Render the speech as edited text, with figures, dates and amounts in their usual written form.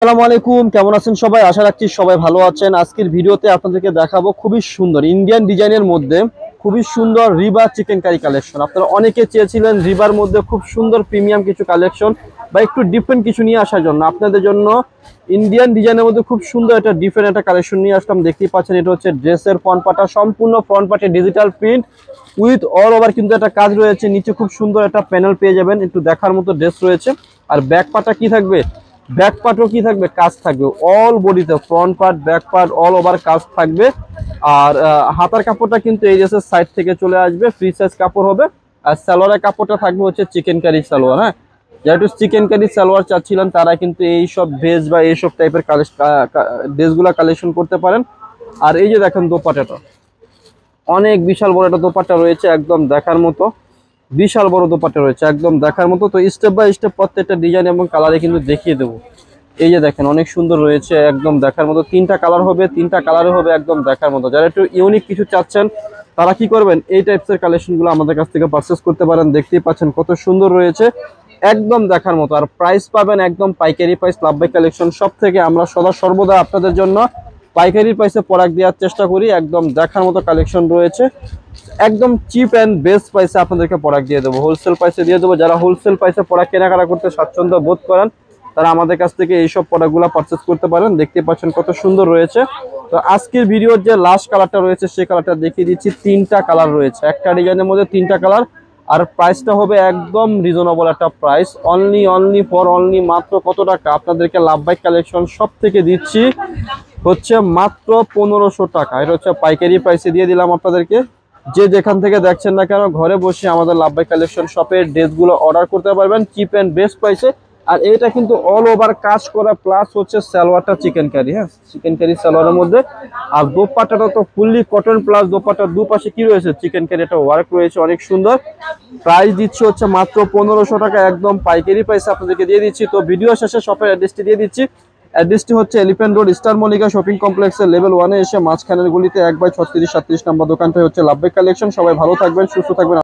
আসসালামু আলাইকুম, কেমন আছেন সবাই? আশা রাখছি সবাই ভালো আছেন। আজকের ভিডিওতে আপনাদেরকে দেখাবো খুবই সুন্দর ইন্ডিয়ান ডিজাইনের মধ্যে খুবই সুন্দর রিবা চিকেন কারি কালেকশন। আপনারা অনেকে চেয়েছিলেন রিবার মধ্যে খুব সুন্দর প্রিমিয়াম কিছু কালেকশন বা একটু ডিফারেন্ট কিছু নিয়ে আসার জন্য। আপনাদের জন্য ইন্ডিয়ান ডিজাইনের মধ্যে খুব সুন্দর একটা ডিফারেন্ট একটা কালেকশন নিয়ে আসলাম। দেখতেই পাচ্ছেন, এটা হচ্ছে ড্রেসের ফ্রন্ট পার্টটা, সম্পূর্ণ ফ্রন্ট পার্টে digital print with all over কিন্তু একটা কাজ রয়েছে। নিচে খুব সুন্দর একটা প্যানেল পেয়ে যাবেন, একটু দেখার মতো ড্রেস রয়েছে। আর ব্যাক পার্টটা কি থাকবে? ব্যাক পার্টও কি থাকবে? কাজ থাকবে অল বডিতে, front part back part all over কাজ থাকবে। আর হাতার কাপড়টা কিন্তু এই ড্রেসের সাইড থেকে চলে আসবে, ফ্রি সাইজ কাপড় হবে। আর সালোয়ারের কাপড়টা থাকবে হচ্ছে চিকেন কারি সালোয়ার। হ্যাঁ, যারা একটু চিকেন কারি সালোয়ার চাচ্ছিলেন তারা কিন্তু এইসব ড্রেস বা এইসব টাইপের ড্রেসগুলো কালেকশন করতে পারেন। আর এই যে দেখেন দোপাট্টাটা, অনেক বিশাল বড় একটা দোপাট্টা রয়েছে, একদম দেখার মতো। বিশাল বড় দোপাট্টা রয়েছে, একদম দেখার মতো। তো স্টেপ বাই স্টেপ প্রত্যেকটা ডিজাইন এবং কালারে কিন্তু দেখিয়ে দেবো। এই যে দেখেন, অনেক সুন্দর রয়েছে, একদম দেখার মতো। তিনটা কালার হবে, তিনটা কালারে হবে একদম দেখার মতো। যারা একটু ইউনিক কিছু চাচ্ছেন তারা কি করবেন, এই টাইপসের কালেকশনগুলো আমাদের কাছ থেকে পারচেস করতে পারেন। দেখতেই পাচ্ছেন কত সুন্দর রয়েছে, একদম দেখার মতো। আর প্রাইস পাবেন একদম পাইকারি প্রাইস। লাভবাই কালেকশন সব থেকে আমরা সর্বদা আপনাদের জন্য পাইকারি প্রাইসে প্রোডাক্ট দেওয়ার চেষ্টা করি। একদম দেখার মতো কালেকশন রয়েছে, একদম চিপ অ্যান্ড বেস্ট প্রাইসে আপনাদেরকে প্রোডাক্ট দিয়ে দেবো, হোলসেল প্রাইসে দিয়ে দেবো। যারা হোলসেল প্রাইসে প্রোডাক্ট কেনাকাটা করতে স্বাচ্ছন্দ্য বোধ করেন তারা আমাদের কাছ থেকে এইসব প্রোডাক্টগুলো পারচেস করতে পারেন। দেখতে পাচ্ছেন কত সুন্দর রয়েছে। তো আজকের ভিডিওর যে লাস্ট কালারটা রয়েছে সেই কালারটা দেখিয়ে দিচ্ছি। তিনটা কালার রয়েছে, একটা ডিজাইনের মধ্যে তিনটা কালার। আর প্রাইসটা হবে একদম রিজনেবল একটা প্রাইস, অনলি মাত্র কত টাকা? আপনাদেরকে লাভবাই কালেকশন সব থেকে দিচ্ছি হচ্ছে মাত্র 1500 টাকা। এটা হচ্ছে পাইকারি প্রাইসে দিয়ে দিলাম আপনাদেরকে। যে যেখান থেকে দেখছেন না কেন, ঘরে বসে আমাদের লাভবাই কালেকশন শপের ড্রেসগুলো অর্ডার করতে পারবেন চিপ অ্যান্ড বেস্ট প্রাইসে। আর এটা কিন্তু অল ওভার কাজ করা, প্লাস হচ্ছে সালোয়ারটা চিকেন কারি। হ্যাঁ, চিকেন কারি সালোয়ারের মধ্যে। আর দোপাট্টাটা তো ফুললি কটন, প্লাস দোপাট্টার দুপাশে কি রয়েছে? চিকেন কারি একটা ওয়ার্ক রয়েছে, অনেক সুন্দর। প্রাইস দিচ্ছি হচ্ছে মাত্র 1500 টাকা, একদম পাইকারি প্রাইসে আপনাদেরকে দিয়ে দিচ্ছি। তো ভিডিও শেষে শপের অ্যাড্রেসটি দিয়ে দিচ্ছি। অ্যাড্রেসটি হচ্ছে elephant road, star Mallika shopping কমপ্লেক্সের লেভেল 1-এ এসে মাঝখানের গলিতে 1/36-37 নম্বর দোকানটাই হচ্ছে লাভবাই কালেকশন। সবাই ভালো থাকবেন, সুস্থ থাকবেন।